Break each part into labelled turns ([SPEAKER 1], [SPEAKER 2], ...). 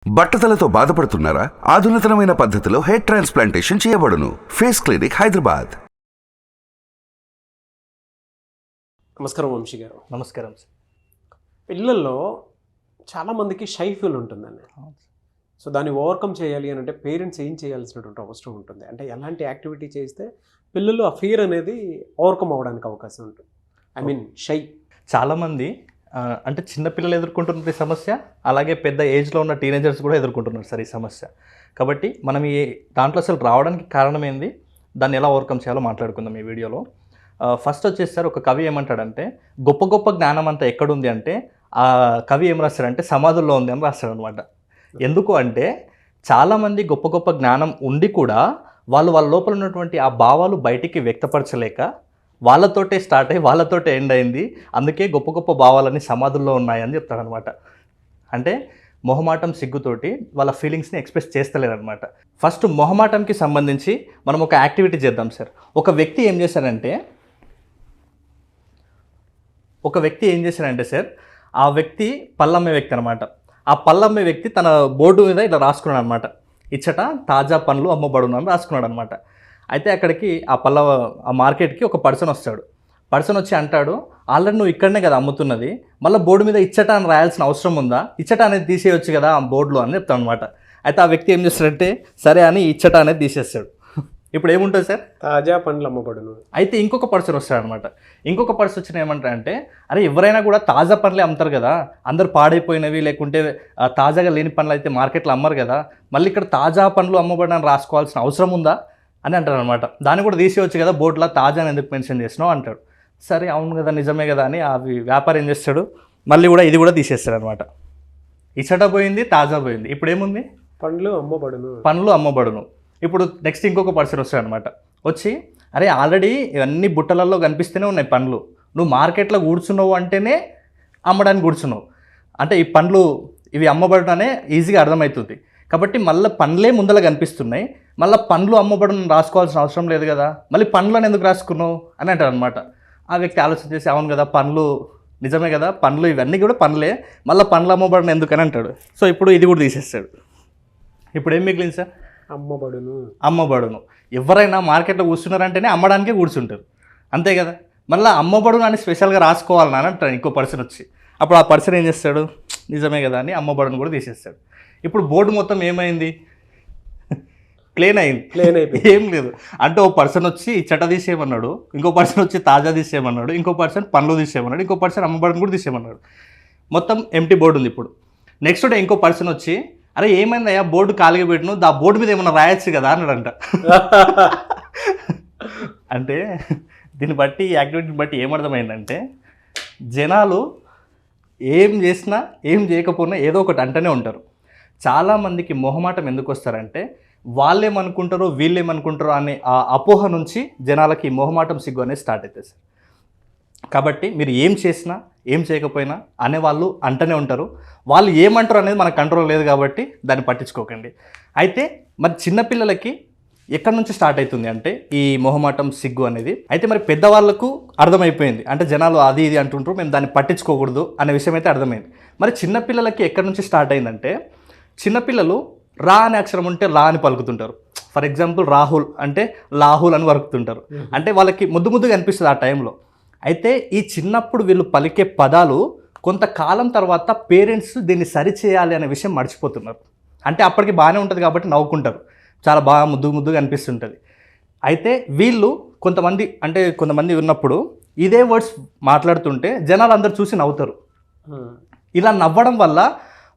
[SPEAKER 1] బట్టతలతో బాధపడుతున్నారా? ఆధునితనమైన పద్ధతిలో hair transplantation చేయబడును. Face clinic, Hyderabad.
[SPEAKER 2] నమస్కారం వంశీ గారు.
[SPEAKER 3] నమస్కారం సార్.
[SPEAKER 2] పిల్లల్లో చాలామందికి షై ఫీల్ ఉంటుందండి. సో దాన్ని ఓవర్కమ్ చేయాలి అని అంటే పేరెంట్స్ ఏం చేయాల్సినటువంటి అవసరం ఉంటుంది? అంటే ఎలాంటి యాక్టివిటీ చేస్తే పిల్లలు ఆ ఫియర్ అనేది ఓవర్కమ్ అవ్వడానికి అవకాశం ఉంటుంది? I mean shy.
[SPEAKER 3] చాలామంది అంటే చిన్నపిల్లలు ఎదుర్కొంటున్న ఈ సమస్య, అలాగే పెద్ద ఏజ్లో ఉన్న టీనేజర్స్ కూడా ఎదుర్కొంటున్నారు సార్ ఈ సమస్య. కాబట్టి మనం ఈ దాంట్లో అసలు రావడానికి కారణం ఏంది, దాన్ని ఎలా ఓవర్కమ్ చేయాలో మాట్లాడుకుందాం ఈ వీడియోలో. ఫస్ట్ వచ్చేసి సార్, ఒక కవి ఏమంటాడంటే, గొప్ప గొప్ప జ్ఞానం అంతా ఎక్కడుంది అంటే, ఆ కవి ఏం రాస్తాడంటే సమాధుల్లో ఉంది అని రాస్తాడు అనమాట. ఎందుకు అంటే చాలామంది గొప్ప గొప్ప జ్ఞానం ఉండి కూడా వాళ్ళ లోపల ఉన్నటువంటి ఆ భావాలు బయటికి వ్యక్తపరచలేక వాళ్ళతోటే స్టార్ట్ అయ్యి వాళ్ళతోటే ఎండ్ అయింది. అందుకే గొప్ప గొప్ప భావాలన్నీ సమాధుల్లో ఉన్నాయని చెప్తాడనమాట. అంటే మొహమాటం, సిగ్గుతోటి వాళ్ళ ఫీలింగ్స్ని ఎక్స్ప్రెస్ చేస్తలేరనమాట. ఫస్ట్ మొహమాటంకి సంబంధించి మనం ఒక యాక్టివిటీ చేద్దాం సార్. ఒక వ్యక్తి ఏం చేశారంటే సార్, ఆ వ్యక్తి పల్లమ్మే వ్యక్తి అనమాట. ఆ పల్లమ్మే వ్యక్తి తన బోర్డు మీద ఇలా రాసుకున్నాడు అనమాట, ఇచ్చట తాజా పండ్లు అమ్మబడును అని రాసుకున్నాడు అనమాట. అయితే అక్కడికి ఆ మార్కెట్కి ఒక పర్సన్ వచ్చి అంటాడు, ఆల్రెడీ నువ్వు ఇక్కడనే కదా అమ్ముతున్నది, మళ్ళీ బోర్డు మీద ఇచ్చట అని రాయాల్సిన అవసరం ఉందా? ఇచ్చట అనేది తీసేయొచ్చు కదా ఆ బోర్డులో అని చెప్తాను అనమాట. అయితే ఆ వ్యక్తి ఏం చేస్తాడంటే సరే అని ఇచ్చట అనేది తీసేస్తాడు. ఇప్పుడు ఏముంటుంది సార్?
[SPEAKER 2] తాజా పండ్లు అమ్మబడును.
[SPEAKER 3] అయితే ఇంకొక పర్సన్ వస్తాడనమాట. ఇంకొక పర్సన్ వచ్చిన ఏమంటారంటే, అరే ఎవరైనా కూడా తాజా పండ్లే అమ్ముతారు కదా, అందరు పాడైపోయినవి లేకుంటే తాజాగా లేని పండ్లు అయితే మార్కెట్లో అమ్మరు కదా, మళ్ళీ ఇక్కడ తాజా పండ్లు అమ్మబడని రాసుకోవాల్సిన అవసరం ఉందా అని అంటారు అనమాట. దాన్ని కూడా తీసేయచ్చు కదా బోర్డులో, తాజా ఎందుకు మెన్షన్ చేసినావు అంటాడు. సరే అవును కదా నిజమే కదా అని ఆ వ్యాపారం ఏం చేస్తాడు, మళ్ళీ కూడా ఇది కూడా తీసేస్తాడు అనమాట. ఇచ్చట పోయింది, తాజా పోయింది. ఇప్పుడు ఏముంది? పండ్లు అమ్మబడును. ఇప్పుడు నెక్స్ట్ ఇంకొక పర్సన్ వస్తాడు అనమాట. వచ్చి అరే ఆల్రెడీ ఇవన్నీ బుట్టలలో కనిపిస్తూనే ఉన్నాయి పండ్లు, నువ్వు మార్కెట్లో కూర్చున్నావు అంటేనే అమ్మడానికి కూర్చున్నావు, అంటే ఈ పండ్లు ఇవి అమ్మబడటనే ఈజీగా అర్థమవుతుంది కాబట్టి మళ్ళీ పండ్లే ముందర కనిపిస్తున్నాయి, మళ్ళీ పండ్లు అమ్మబడును రాసుకోవాల్సిన అవసరం లేదు కదా, మళ్ళీ పండ్లను ఎందుకు రాసుకున్నావు అని అంటారు అనమాట. ఆ వ్యక్తి ఆలోచన చేసి అవును కదా పండ్లు నిజమే కదా, పండ్లు ఇవన్నీ కూడా పండ్లే, మళ్ళీ పండ్లు అమ్మబడును ఎందుకని అంటాడు. సో ఇప్పుడు ఇది కూడా తీసేస్తాడు. ఇప్పుడు ఏం మిగిలింది సార్? అమ్మబడును. ఎవరైనా మార్కెట్లో కూర్చున్నారంటేనే అమ్మడానికే కూర్చుంటారు, అంతే కదా. మళ్ళీ అమ్మబడును అని స్పెషల్గా రాసుకోవాలని అని అంటాడు ఇంకో పర్సన్ వచ్చి. అప్పుడు ఆ పర్సన్ ఏం చేస్తాడు, నిజమే కదా అని అమ్మబడును కూడా తీసేస్తాడు. ఇప్పుడు బోర్డు మొత్తం ఏమైంది? ప్లేన్ అయిపోయింది, ఏం లేదు. అంటే ఓ పర్సన్ వచ్చి చెట్ట తీసేయమన్నాడు, ఇంకో పర్సన్ వచ్చి తాజా తీసేయమన్నాడు, ఇంకో పర్సన్ పండ్లు తీసేయమన్నాడు, ఇంకో పర్సన్ అమ్మబడును కూడా తీసేయమన్నాడు. మొత్తం ఎంటీ బోర్డు ఉంది. ఇప్పుడు నెక్స్ట్ డే ఇంకో పర్సన్ వచ్చి అరే ఏమైందయ్యా బోర్డు ఖాళీగా పెట్టిను, ఆ బోర్డు మీద ఏమన్నా రాయొచ్చు కదా అన్నాడంట. అంటే దీన్ని బట్టి, ఈ యాక్టివిటీని బట్టి ఏమర్థమైందంటే, జనాలు ఏం చేసినా ఏం చేయకపోయినా ఏదో ఒకటి అంటూనే ఉంటారు. చాలామందికి మొహమాటం ఎందుకు వస్తారంటే, వాళ్ళేమనుకుంటారో వీళ్ళేమనుకుంటారో అనే ఆ అపోహ నుంచి జనాలకి మొహమాటం, సిగ్గు అనేది స్టార్ట్ అవుతుంది సార్. కాబట్టి మీరు ఏం చేసినా ఏం చేయకపోయినా అనేవాళ్ళు అంటనే ఉంటారు. వాళ్ళు ఏమంటారు అనేది మన కంట్రోల్ లేదు కాబట్టి దాన్ని పట్టించుకోకండి. అయితే మరి చిన్నపిల్లలకి ఎక్కడి నుంచి స్టార్ట్ అవుతుంది అంటే ఈ మొహమాటం, సిగ్గు అనేది? అయితే మరి పెద్దవాళ్ళకు అర్థమైపోయింది, అంటే జనాలు అది ఇది అంటుంటారు, మేము దాన్ని పట్టించుకోకూడదు అనే విషయం అయితే అర్థమైంది. మరి చిన్నపిల్లలకి ఎక్కడి నుంచి స్టార్ట్ అయిందంటే, చిన్నపిల్లలు రా అనే అక్షరం ఉంటే రా అని పలుకుతుంటారు. ఫర్ ఎగ్జాంపుల్ రాహుల్ అంటే లాహుల్ అని పలుకుతుంటారు. అంటే వాళ్ళకి ముద్దుగా అనిపిస్తుంది ఆ టైంలో. అయితే ఈ చిన్నప్పుడు వీళ్ళు పలికే పదాలు కొంతకాలం తర్వాత పేరెంట్స్ దీన్ని సరిచేయాలి అనే విషయం మర్చిపోతున్నారు. అంటే అప్పటికి బాగానే ఉంటుంది కాబట్టి నవ్వుకుంటారు, చాలా బాగా ముద్దుగా అనిపిస్తుంటుంది. అయితే వీళ్ళు కొంతమంది ఉన్నప్పుడు ఇదే వర్డ్స్ మాట్లాడుతుంటే జనాలు అందరు చూసి నవ్వుతారు. ఇలా నవ్వడం వల్ల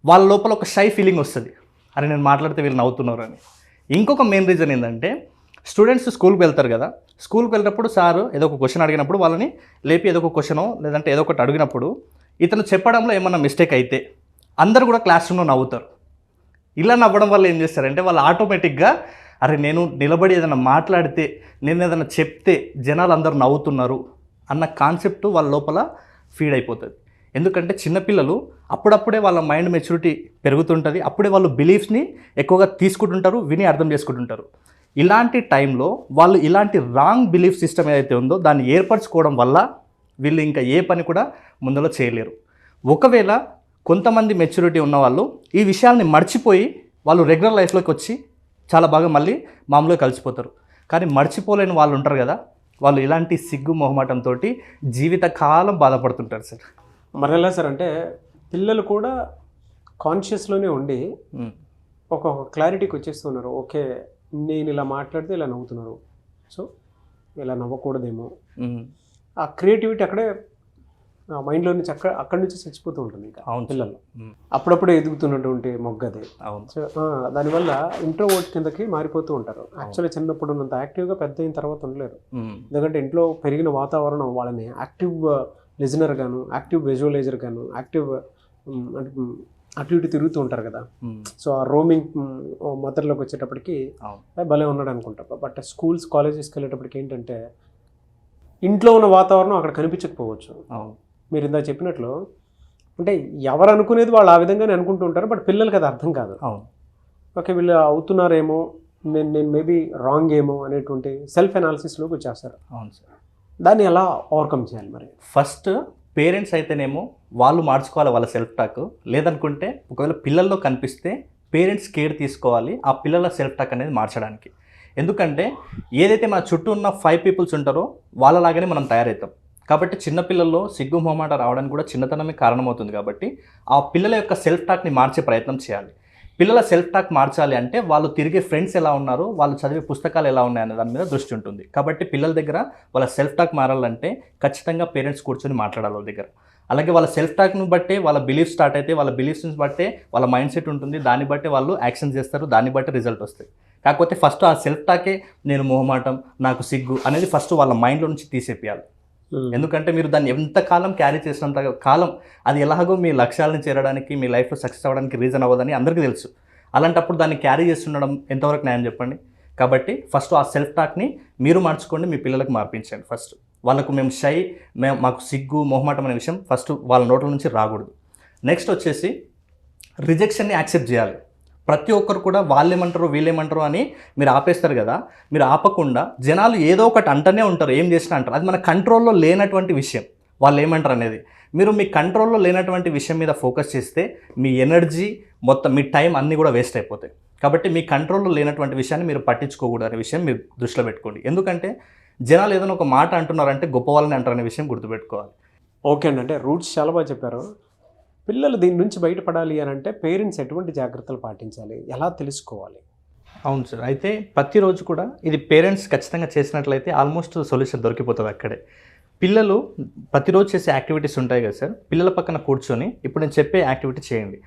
[SPEAKER 3] వాళ్ళ లోపల ఒక షై ఫీలింగ్ వస్తుంది, అరే నేను మాట్లాడితే వీళ్ళు నవ్వుతున్నారు అని. ఇంకొక మెయిన్ రీజన్ ఏంటంటే, స్టూడెంట్స్ స్కూల్కి వెళ్తారు కదా, స్కూల్కి వెళ్ళినప్పుడు సార్ ఏదో ఒక క్వశ్చన్ అడిగినప్పుడు వాళ్ళని లేపి ఏదో ఒక క్వశ్చనో లేదంటే ఏదో ఒకటి అడిగినప్పుడు ఇతను చెప్పడంలో ఏమన్నా మిస్టేక్ అయితే అందరూ కూడా క్లాస్ రూమ్లో నవ్వుతారు. ఇలా నవ్వడం వల్ల ఏం చేస్తారంటే వాళ్ళు ఆటోమేటిక్గా అరే నేను నిలబడి ఏదైనా మాట్లాడితే, నేను ఏదైనా చెప్తే జనాలు అందరూ నవ్వుతున్నారు అన్న కాన్సెప్ట్ వాళ్ళ లోపల ఫీడ్ అయిపోతుంది. ఎందుకంటే చిన్నపిల్లలు అప్పుడప్పుడే వాళ్ళ మైండ్ మెచ్యూరిటీ పెరుగుతుంటుంది, అప్పుడే వాళ్ళు బిలీఫ్స్ని ఎక్కువగా తీసుకుంటుంటారు, విని అర్థం చేసుకుంటుంటారు. ఇలాంటి టైంలో వాళ్ళు ఇలాంటి రాంగ్ బిలీఫ్ సిస్టమ్ ఏదైతే ఉందో దాన్ని ఏర్పరచుకోవడం వల్ల వీళ్ళు ఇంకా ఏ పని కూడా ముందులో చేయలేరు. ఒకవేళ కొంతమంది మెచ్యూరిటీ ఉన్నవాళ్ళు ఈ విషయాల్ని మర్చిపోయి వాళ్ళు రెగ్యులర్ లైఫ్లోకి వచ్చి చాలా బాగా మళ్ళీ మామూలుగా కలిసిపోతారు. కానీ మర్చిపోలేని వాళ్ళు ఉంటారు కదా, వాళ్ళు ఇలాంటి సిగ్గు మొహమాటంతో జీవితకాలం బాధపడుతుంటారు సార్.
[SPEAKER 2] మరి ఎలా సార్ అంటే పిల్లలు కూడా కాన్షియస్లోనే ఉండి ఒక క్లారిటీకి వచ్చేస్తున్నారు. ఓకే, నేను ఇలా మాట్లాడితే ఇలా నవ్వుతున్నారు, సో ఇలా నవ్వకూడదేమో. ఆ క్రియేటివిటీ అక్కడే మైండ్లో నుంచి అక్కడి నుంచి చచ్చిపోతూ ఉంటుంది ఇంకా పిల్లలు. అప్పుడప్పుడే ఎదుగుతున్నటువంటి మొగ్గది. సో దానివల్ల ఇంట్రోవర్ట్ కిందకి మారిపోతూ ఉంటారు. యాక్చువల్లీ చిన్నప్పుడు ఉన్నంత యాక్టివ్గా పెద్ద అయిన తర్వాత ఉండలేరు. ఎందుకంటే ఇంట్లో పెరిగిన వాతావరణం వాళ్ళని యాక్టివ్ లిజనర్ గాను, యాక్టివ్ విజువలైజర్ గాను, యాక్టివ్ అటు ఇటు తిరుగుతూ ఉంటారు కదా. సో ఆ రోమింగ్ మదర్లోకి వచ్చేటప్పటికి భలే ఉన్నాడు అనుకుంటా. బట్ స్కూల్స్ కాలేజెస్కి వెళ్ళేటప్పటికి ఏంటంటే ఇంట్లో ఉన్న వాతావరణం అక్కడ కనిపించకపోవచ్చు. మీరు ఇందా చెప్పినట్లు అంటే ఎవరు అనుకునేది వాళ్ళు ఆ విధంగానే అనుకుంటూ ఉంటారు. బట్ పిల్లలకి అది అర్థం కాదు. ఓకే, వీళ్ళు అవుతున్నారేమో, నేను మేబీ రాంగ్ ఏమో అనేటువంటి సెల్ఫ్ అనాలిసిస్లోకి వచ్చేస్తారు.
[SPEAKER 3] అవును సార్.
[SPEAKER 2] దాన్ని ఎలా ఓవర్కమ్ చేయాలి మరి?
[SPEAKER 3] ఫస్ట్ పేరెంట్స్ అయితేనేమో వాళ్ళు మార్చుకోవాలి వాళ్ళ సెల్ఫ్ టాక్. లేదనుకుంటే ఒకవేళ పిల్లల్లో కనిపిస్తే పేరెంట్స్ కేర్ తీసుకోవాలి ఆ పిల్లల సెల్ఫ్ టాక్ అనేది మార్చడానికి. ఎందుకంటే ఏదైతే మన చుట్టూ ఉన్న 5 పీపుల్స్ ఉంటారో వాళ్ళలాగానే మనం తయారవుతాం. కాబట్టి చిన్నపిల్లల్లో సిగ్గు మొహమాట రావడానికి కూడా చిన్నతనమే కారణమవుతుంది. కాబట్టి ఆ పిల్లల యొక్క సెల్ఫ్ టాక్ని మార్చే ప్రయత్నం చేయాలి. పిల్లల సెల్ఫ్ టాక్ మార్చాలి అంటే వాళ్ళు తిరిగే ఫ్రెండ్స్ ఎలా ఉన్నారు, వాళ్ళు చదివే పుస్తకాలు ఎలా ఉన్నాయి అనే దాని మీద దృష్టి ఉంటుంది. కాబట్టి పిల్లల దగ్గర వాళ్ళ సెల్ఫ్ టాక్ మారాలంటే ఖచ్చితంగా పేరెంట్స్ కూర్చొని మాట్లాడాలి వాళ్ళ దగ్గర. అలాగే వాళ్ళ సెల్ఫ్ టాక్ను బట్టే వాళ్ళ బిలీఫ్ స్టార్ట్ అయితే వాళ్ళ బిలీఫ్స్ని బట్టే వాళ్ళ మైండ్ సెట్ ఉంటుంది. దాన్ని బట్టే వాళ్ళు యాక్షన్ చేస్తారు, దాన్ని బట్టి రిజల్ట్ వస్తాయి. కాకపోతే ఫస్ట్ ఆ సెల్ఫ్ టాకే నేను మొహమాటం, నాకు సిగ్గు అనేది ఫస్ట్ వాళ్ళ మైండ్లో నుంచి తీసేపియాలి. ఎందుకంటే మీరు దాన్ని ఎంతకాలం క్యారీ చేసినంత కాలం అది ఎలాగో మీ లక్ష్యాలను చేరడానికి, మీ లైఫ్లో సక్సెస్ అవ్వడానికి రీజన్ అవ్వదని అందరికీ తెలుసు. అలాంటప్పుడు దాన్ని క్యారీ చేస్తుండడం ఎంతవరకు న్యాయం చెప్పండి. కాబట్టి ఫస్ట్ ఆ సెల్ఫ్ టాక్ని మీరు మార్చుకోండి, మీ పిల్లలకు మార్పించండి. ఫస్ట్ వాళ్ళకు మాకు సిగ్గు మొహమాటం అనే విషయం ఫస్ట్ వాళ్ళ నోట్ల నుంచి రాకూడదు. నెక్స్ట్ వచ్చేసి రిజెక్షన్ని యాక్సెప్ట్ చేయాలి. ప్రతి ఒక్కరు కూడా వాళ్ళేమంటారు వీళ్ళేమంటారు అని మీరు ఆపేస్తారు కదా. మీరు ఆపకుండా జనాలు ఏదో ఒకటి అంటనే ఉంటారు, ఏం చేసినా అంటారు. అది మన కంట్రోల్లో లేనటువంటి విషయం వాళ్ళు ఏమంటారు అనేది. మీరు మీ కంట్రోల్లో లేనటువంటి విషయం మీద ఫోకస్ చేస్తే మీ ఎనర్జీ మొత్తం మీ టైం అన్నీ కూడా వేస్ట్ అయిపోతాయి. కాబట్టి మీ కంట్రోల్లో లేనటువంటి విషయాన్ని మీరు పట్టించుకోకూడదు అనే విషయం మీరు దృష్టిలో పెట్టుకోండి. ఎందుకంటే జనాలు ఏదైనా ఒక మాట అంటున్నారంటే గొప్ప వాళ్ళని అంటారనే విషయం గుర్తుపెట్టుకోవాలి.
[SPEAKER 2] ఓకే అండి, అంటే రూట్స్ చాలా బాగా చెప్పారు. పిల్లలు దీని నుంచి బయటపడాలి అని అంటే పేరెంట్స్ ఎటువంటి జాగ్రత్తలు పాటించాలి, ఎలా తెలుసుకోవాలి?
[SPEAKER 3] అవును సార్. అయితే ప్రతిరోజు కూడా ఇది పేరెంట్స్ ఖచ్చితంగా చేసినట్లయితే ఆల్మోస్ట్ సొల్యూషన్ దొరికిపోతుంది అక్కడే. పిల్లలు ప్రతిరోజు చేసే యాక్టివిటీస్ ఉంటాయి కదా సార్, పిల్లల పక్కన కూర్చొని ఇప్పుడు నేను చెప్పే యాక్టివిటీ చేయండి.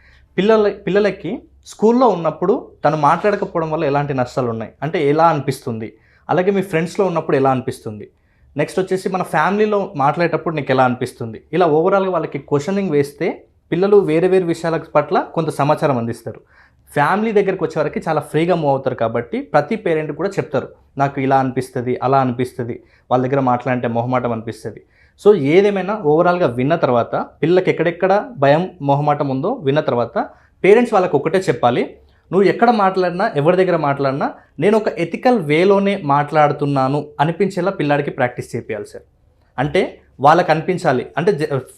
[SPEAKER 3] పిల్లలకి స్కూల్లో ఉన్నప్పుడు తను మాట్లాడకపోవడం వల్ల ఎలాంటి నష్టాలు ఉన్నాయి అంటే ఎలా అనిపిస్తుంది, అలాగే మీ ఫ్రెండ్స్లో ఉన్నప్పుడు ఎలా అనిపిస్తుంది, నెక్స్ట్ వచ్చేసి మన ఫ్యామిలీలో మాట్లాడేటప్పుడు నీకు ఎలా అనిపిస్తుంది, ఇలా ఓవరాల్గా వాళ్ళకి క్వశ్చనింగ్ వేస్తే పిల్లలు వేరే వేరే విషయాల పట్ల కొంత సమాచారం అందిస్తారు. ఫ్యామిలీ దగ్గరికి వచ్చేవరకు చాలా ఫ్రీగా మూవ్ అవుతారు. కాబట్టి ప్రతి పేరెంట్ కూడా చెప్తారు నాకు ఇలా అనిపిస్తుంది, అలా అనిపిస్తుంది, వాళ్ళ దగ్గర మాట్లాడితే మొహమాటం అనిపిస్తుంది. సో ఏదేమైనా ఓవరాల్గా విన్న తర్వాత పిల్లలకి ఎక్కడెక్కడ భయం మొహమాటం ఉందో విన్న తర్వాత పేరెంట్స్ వాళ్ళకి ఒకటే చెప్పాలి, నువ్వు ఎక్కడ మాట్లాడినా ఎవరి దగ్గర మాట్లాడినా నేను ఒక ఎథికల్ వేలోనే మాట్లాడుతున్నాను అనిపించేలా పిల్లాడికి ప్రాక్టీస్ చేయాలి సార్. అంటే వాళ్ళకి అనిపించాలి. అంటే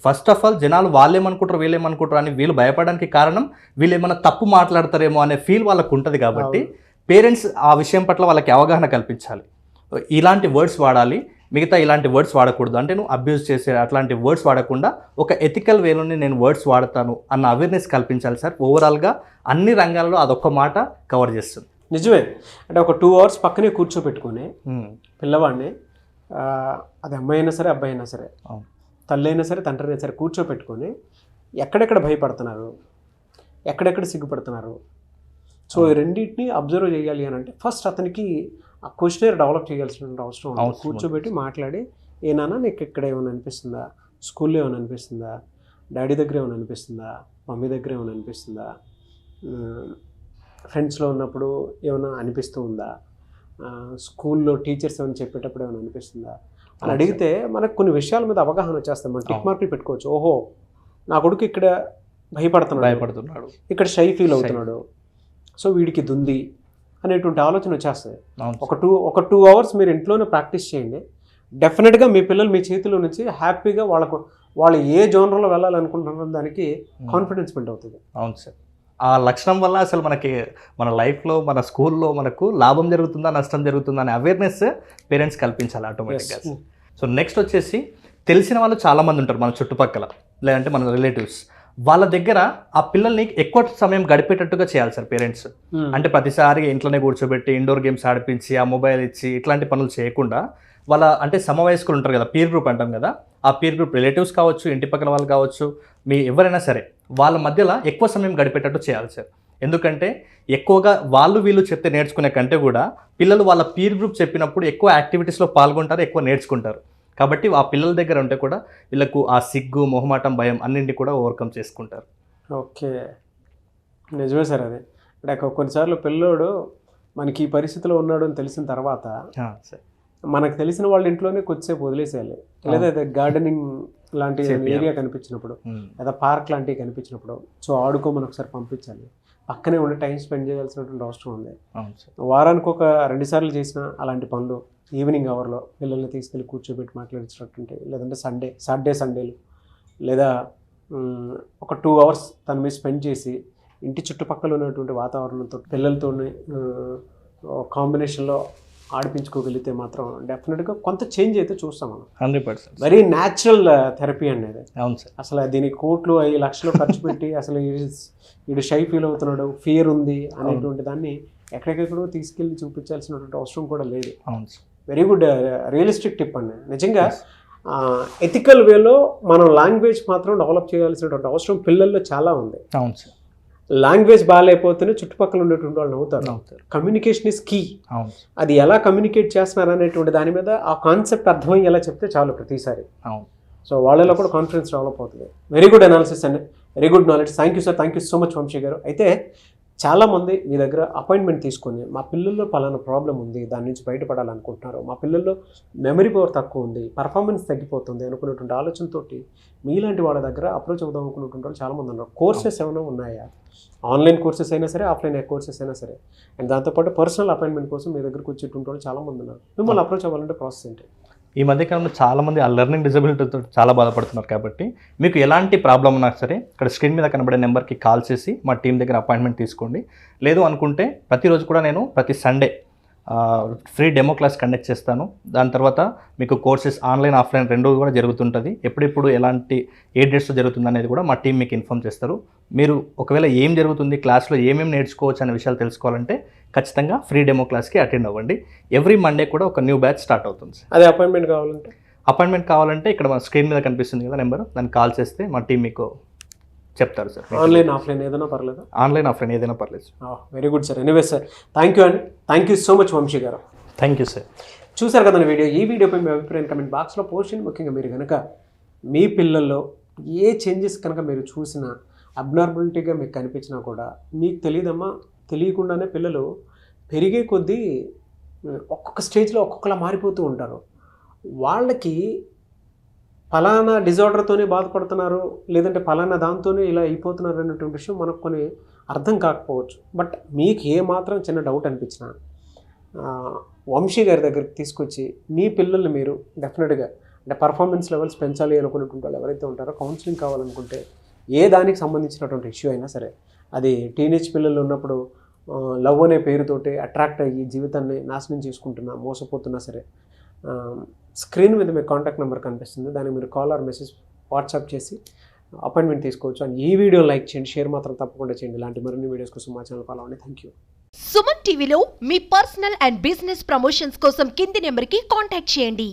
[SPEAKER 3] ఫస్ట్ ఆఫ్ ఆల్ జనాలు వాళ్ళేమనుకుంటారు వీళ్ళేమనుకుంటారు అని వీళ్ళు భయపడడానికి కారణం వీళ్ళు ఏమైనా తప్పు మాట్లాడతారేమో అనే ఫీల్ వాళ్ళకు ఉంటుంది. కాబట్టి పేరెంట్స్ ఆ విషయం పట్ల వాళ్ళకి అవగాహన కల్పించాలి. ఇలాంటి వర్డ్స్ వాడాలి, మిగతా ఇలాంటి వర్డ్స్ వాడకూడదు. అంటే నువ్వు అబ్యూజ్ చేసే అట్లాంటి వర్డ్స్ వాడకుండా ఒక ఎథికల్ వేలోనే నేను వర్డ్స్ వాడతాను అన్న అవేర్నెస్ కల్పించాలి సార్. ఓవరాల్గా అన్ని రంగాల్లో అదొక్క మాట కవర్ చేస్తుంది.
[SPEAKER 2] నిజమే. అంటే ఒక 2 hours పక్కనే కూర్చోబెట్టుకుని పిల్లవాడిని, అది అమ్మాయి అయినా సరే అబ్బాయి అయినా సరే, తల్లి అయినా సరే తండ్రి అయినా సరే కూర్చోపెట్టుకొని ఎక్కడెక్కడ భయపడుతున్నారు, ఎక్కడెక్కడ సిగ్గుపడుతున్నారు, సో ఈ రెండింటిని అబ్జర్వ్ చేయాలి అని అంటే ఫస్ట్ అతనికి ఆ క్వశ్చనర్ డెవలప్ చేయాల్సిన అవసరం ఉంది. కూర్చోబెట్టి మాట్లాడి, ఏనానా నీకు ఇక్కడ ఏమైనా అనిపిస్తుందా, స్కూల్లో ఏమైనా అనిపిస్తుందా, డాడీ దగ్గర ఏమైనా అనిపిస్తుందా, మమ్మీ దగ్గర ఏమైనా అనిపిస్తుందా, ఫ్రెండ్స్లో ఉన్నప్పుడు ఏమైనా అనిపిస్తూ ఉందా, స్కూల్లో టీచర్స్ ఏమైనా చెప్పేటప్పుడు ఏమైనా అనిపిస్తుందా అని అడిగితే మనకు కొన్ని విషయాల మీద అవగాహన వచ్చేస్తాం. మనం టిక్ మార్కులు పెట్టుకోవచ్చు. ఓహో నా కొడుకు ఇక్కడ భయపడుతున్నాడు, ఇక్కడ షై ఫీల్ అవుతున్నాడు, సో వీడికి ఇది ఉంది అనేటువంటి ఆలోచన వచ్చేస్తుంది. ఒక 2 hours మీరు ఇంట్లోనే ప్రాక్టీస్ చేయండి. డెఫినెట్గా మీ పిల్లలు మీ చేతిలో నుంచి హ్యాపీగా వాళ్ళకు వాళ్ళు ఏ జోనర్లో వెళ్ళాలనుకుంటున్నారో దానికి కాన్ఫిడెన్స్ బిల్డ్ అవుతుంది.
[SPEAKER 3] అవును సార్. ఆ లక్షణం వల్ల అసలు మనకి మన లైఫ్లో మన స్కూల్లో మనకు లాభం జరుగుతుందా నష్టం జరుగుతుందా అనే అవేర్నెస్ పేరెంట్స్ కల్పించాలి ఆటోమేటిక్గా. సో నెక్స్ట్ వచ్చేసి తెలిసిన వాళ్ళు చాలామంది ఉంటారు మన చుట్టుపక్కల, లేదంటే మన రిలేటివ్స్. వాళ్ళ దగ్గర ఆ పిల్లల్ని ఎక్కువ సమయం గడిపేటట్టుగా చేయాలి సార్ పేరెంట్స్. అంటే ప్రతిసారి ఇంట్లోనే కూర్చోబెట్టి ఇండోర్ గేమ్స్ ఆడిపించి ఆ మొబైల్ ఇచ్చి ఇట్లాంటి పనులు చేయకుండా వాళ్ళ అంటే సమవయస్కులు ఉంటారు కదా, పీర్ గ్రూప్ అంటాం కదా, ఆ పీర్ గ్రూప్ రిలేటివ్స్ కావచ్చు, ఇంటి పక్కన వాళ్ళు కావచ్చు, మీ ఎవరైనా సరే వాళ్ళ మధ్యలో ఎక్కువ సమయం గడిపేటట్టు చేయాలి సార్. ఎందుకంటే ఎక్కువగా వాళ్ళు వీళ్ళు చెప్తే నేర్చుకునే కంటే కూడా పిల్లలు వాళ్ళ పీర్ గ్రూప్ చెప్పినప్పుడు ఎక్కువ యాక్టివిటీస్లో పాల్గొంటారు, ఎక్కువ నేర్చుకుంటారు. కాబట్టి ఆ పిల్లల దగ్గర ఉంటే కూడా వీళ్ళకు ఆ సిగ్గు, మొహమాటం, భయం అన్నింటినీ కూడా ఓవర్కమ్ చేసుకుంటారు.
[SPEAKER 2] ఓకే, నిజమే సార్. అది అంటే కొన్నిసార్లు పిల్లోడు మనకి ఈ పరిస్థితిలో ఉన్నాడు అని తెలిసిన తర్వాత
[SPEAKER 3] సార్
[SPEAKER 2] మనకు తెలిసిన వాళ్ళ ఇంట్లోనే కొద్దిసేపు వదిలేసేయాలి. లేదా గార్డెనింగ్ లాంటి ఏరియా కనిపించినప్పుడు, లేదా పార్క్ లాంటివి కనిపించినప్పుడు సో ఆడుకోమని ఒకసారి పంపించాలి. పక్కనే ఉండి టైం స్పెండ్ చేయాల్సినటువంటి అవసరం ఉంది. వారానికి ఒక 2 సార్లు చేసిన అలాంటి పనులు ఈవినింగ్ అవర్లో పిల్లల్ని తీసుకెళ్ళి కూర్చోబెట్టి మాట్లాడించినట్టుంటే, లేదంటే సండేలు లేదా ఒక 2 hours తన మీద స్పెండ్ చేసి ఇంటి చుట్టుపక్కల ఉన్నటువంటి వాతావరణంతో పిల్లలతో కాంబినేషన్లో ఆడిపించుకోగలిగితే మాత్రం డెఫినెట్గా కొంత చేంజ్ అయితే చూస్తాం మనం.
[SPEAKER 3] 100%
[SPEAKER 2] వెరీ న్యాచురల్ థెరపీ అనేది.
[SPEAKER 3] అవును సార్.
[SPEAKER 2] అసలు దీనికి కోట్లు 5 లక్షలు ఖర్చు పెట్టి అసలు వీడు షై ఫీల్ అవుతున్నాడు, ఫియర్ ఉంది అనేటువంటి దాన్ని ఎక్కడెక్కడో తీసుకెళ్ళి చూపించాల్సినటువంటి అవసరం కూడా లేదు.
[SPEAKER 3] అవును sir.
[SPEAKER 2] Very good realistic tip అండి. నిజంగా ఎథికల్ వేలో మనం లాంగ్వేజ్ మాత్రం డెవలప్ చేయాల్సినటువంటి అవసరం పిల్లల్లో చాలా ఉంది.
[SPEAKER 3] అవును సార్.
[SPEAKER 2] లాంగ్వేజ్ బాగాలేకపోతేనే చుట్టుపక్కల ఉండేటువంటి వాళ్ళు నవ్వుతారు. Communication is key. అది ఎలా కమ్యూనికేట్ చేస్తున్నారు అనేటువంటి దాని మీద ఆ కాన్సెప్ట్ అర్థమయ్యేలా చెప్తే చాలు ప్రతిసారి. సో వాళ్ళలో కూడా కాన్ఫిడెన్స్ డెవలప్ అవుతుంది. వెరీ గుడ్ అనాలిసిస్ అండి, very good knowledge. Thank you sir, thank you so much Vamsi గారు. అయితే చాలామంది మీ దగ్గర అపాయింట్మెంట్ తీసుకొని మా పిల్లల్లో పలానా ప్రాబ్లం ఉంది, దాని నుంచి బయటపడాలనుకుంటున్నారు, మా పిల్లల్లో మెమరీ పవర్ తక్కువ ఉంది, పర్ఫార్మెన్స్ తగ్గిపోతుంది అనుకునేటువంటి ఆలోచనతోటి మీలాంటి వాళ్ళ దగ్గర అప్రోచ్ అవుదాం అనుకున్నటువంటి వాళ్ళు చాలామంది ఉన్నారు. కోర్సెస్ ఏమైనా ఉన్నాయా? ఆన్లైన్ కోర్సెస్ అయినా సరే, ఆఫ్లైన్ కోర్సెస్ అయినా సరే, అండ్ దాంతోపాటు పర్సనల్ అపాయింట్మెంట్ కోసం మీ దగ్గరకు వచ్చేటువంటి వాళ్ళు చాలామంది ఉన్నారు. మిమ్మల్ని అప్రోచ్ అవ్వాలంటే ప్రాసెస్ ఏంటి?
[SPEAKER 3] ఈ మధ్యకాలంలో చాలామంది ఆ లెర్నింగ్ డిజబిలిటీతో చాలా బాధపడుతున్నారు. కాబట్టి మీకు ఎలాంటి ప్రాబ్లం ఉన్నా సరే ఇక్కడ స్క్రీన్ మీద కనబడే నెంబర్కి కాల్ చేసి మా టీం దగ్గర అపాయింట్మెంట్ తీసుకోండి. లేదు అనుకుంటే ప్రతిరోజు కూడా నేను ప్రతి Sunday free demo class conduct చేస్తాను. దాని తర్వాత మీకు కోర్సెస్ ఆన్లైన్, ఆఫ్లైన్ 2 కూడా జరుగుతుంటుంది. ఎప్పుడెప్పుడు ఎలాంటి ఏ డేట్స్లో జరుగుతుంది అనేది కూడా మా టీం మీకు ఇన్ఫామ్ చేస్తారు. మీరు ఒకవేళ ఏం జరుగుతుంది, క్లాస్లో ఏమేమి నేర్చుకోవచ్చు అనే విషయాలు తెలుసుకోవాలంటే ఖచ్చితంగా ఫ్రీ డెమో క్లాస్కి అటెండ్ అవ్వండి. ఎవ్రీ మండే కూడా ఒక న్యూ బ్యాచ్ స్టార్ట్ అవుతుంది.
[SPEAKER 2] అదే అపాయింట్మెంట్ కావాలంటే ఇక్కడ మన స్క్రీన్ మీద కనిపిస్తుంది కదా నెంబర్, దాన్ని కాల్ చేస్తే మా టీం మీకు చెప్తారు సార్. ఆన్లైన్, ఆఫ్లైన్ ఏదైనా పర్లేదు?
[SPEAKER 3] ఆన్లైన్, ఆఫ్లైన్ ఏదైనా పర్లేదు.
[SPEAKER 2] Very good sir. Anyway sir, thank you అండి. Thank you so much Vamsi garu.
[SPEAKER 3] Thank you sir.
[SPEAKER 2] చూసారు కదా వీడియో. ఈ వీడియోపై మీ అభిప్రాయం కమెంట్ బాక్స్లో పోస్ట్ చేయండి. ముఖ్యంగా మీరు కనుక మీ పిల్లల్లో ఏ చేంజెస్ కనుక మీరు చూసినా, అబ్నార్మాలిటీగా మీకు కనిపించినా కూడా మీకు తెలియకుండానే పిల్లలు పెరిగే కొద్దీ ఒక్కొక్క స్టేజ్లో ఒక్కొక్కలా మారిపోతూ ఉంటారు. వాళ్ళకి ఫలానా డిజార్డర్తోనే బాధపడుతున్నారు, లేదంటే ఫలానా దాంతోనే ఇలా అయిపోతున్నారు అనేటువంటి విషయం మనకు కొన్ని అర్థం కాకపోవచ్చు. బట్ మీకు ఏమాత్రం చిన్న డౌట్ అనిపించినా వంశీ గారి దగ్గరికి తీసుకొచ్చి మీ పిల్లల్ని మీరు డెఫినెట్గా అంటే పర్ఫార్మెన్స్ లెవెల్స్ పెంచాలి అనుకునేటువంటి వాళ్ళు ఎవరైతే ఉంటారో, కౌన్సిలింగ్ కావాలనుకుంటే ఏ దానికి సంబంధించినటువంటి ఇష్యూ అయినా సరే, అది టీనేజ్ పిల్లలు ఉన్నప్పుడు లవ్ అనే పేరుతోటి అట్రాక్ట్ అయ్యి జీవితాన్ని నాశనం చేసుకుంటున్నా, మోసపోతున్నా సరే, స్క్రీన్ మీద మీ కాంటాక్ట్ నెంబర్ కనిపిస్తుంది. దానికి మీరు కాల్ ఆర్ మెసేజ్ వాట్సాప్ చేసి అపాయింట్మెంట్ తీసుకోవచ్చు. అండ్ ఈ వీడియో లైక్ చేయండి, షేర్ మాత్రం తప్పకుండా చేయండి. ఇలాంటి మరిన్ని వీడియోస్ కోసం మా ఛానల్ ఫాలో అవ్వండి. Thank you.
[SPEAKER 4] సుమన్ టీవీలో మీ పర్సనల్ అండ్ బిజినెస్ ప్రమోషన్స్ కోసం కింది నెంబర్కి కాంటాక్ట్ చేయండి.